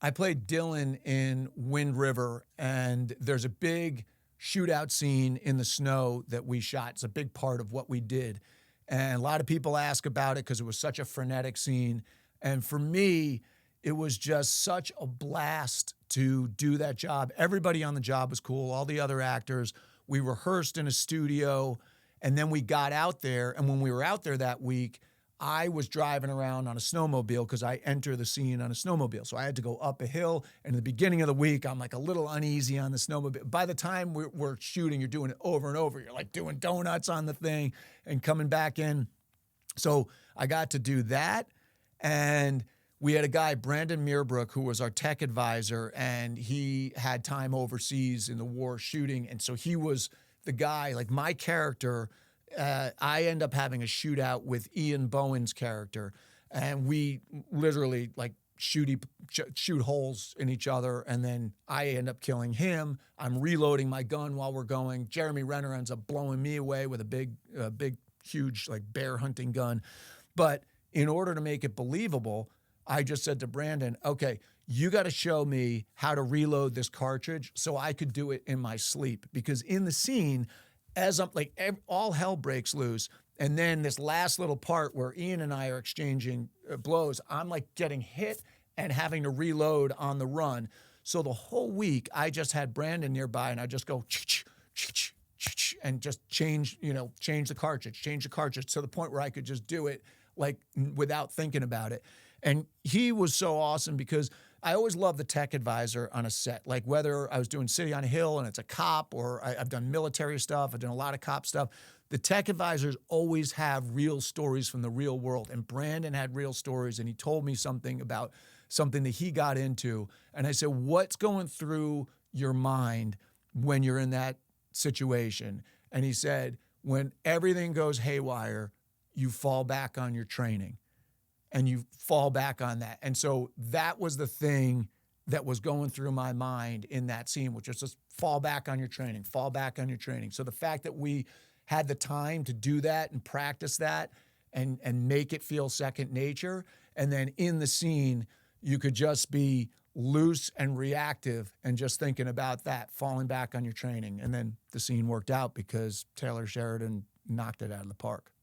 I played Dylan in Wind River, and there's a big shootout scene in the snow that we shot. It's a big part of what we did. And a lot of people ask about it because it was such a frenetic scene. And for me, it was just such a blast to do that job. Everybody on the job was cool, all the other actors. We rehearsed in a studio, and then we got out there. And when we were out there that week, I was driving around on a snowmobile because I enter the scene on a snowmobile. So I had to go up a hill. And in the beginning of the week, I'm like a little uneasy on the snowmobile. By the time we're shooting, you're doing it over and over. You're like doing donuts on the thing and coming back in. So I got to do that. And we had a guy, Brandon Meerbrook, who was our tech advisor, and he had time overseas in the war shooting. And so he was the guy, like my character. I end up having a shootout with Ian Bowen's character, and we literally like shoot holes in each other, and then I end up killing him. I'm reloading my gun while we're going. Jeremy Renner ends up blowing me away with a big, huge like bear hunting gun. But in order to make it believable, I just said to Brandon, okay, you got to show me how to reload this cartridge so I could do it in my sleep. Because in the scene, as I'm like, all hell breaks loose. And then this last little part where Ian and I are exchanging blows, I'm like getting hit and having to reload on the run. So the whole week, I just had Brandon nearby, and I just go, and just change the cartridge to the point where I could just do it like without thinking about it. And he was so awesome because I always love the tech advisor on a set, like whether I was doing City on a Hill and it's a cop, or I've done military stuff, I've done a lot of cop stuff. The tech advisors always have real stories from the real world. And Brandon had real stories, and he told me something about something that he got into. And I said, what's going through your mind when you're in that situation? And he said, when everything goes haywire, you fall back on your training. And you fall back on that. And so that was the thing that was going through my mind in that scene, which was just fall back on your training, fall back on your training. So the fact that we had the time to do that and practice that and make it feel second nature, and then in the scene, you could just be loose and reactive and just thinking about that, falling back on your training. And then the scene worked out because Taylor Sheridan knocked it out of the park.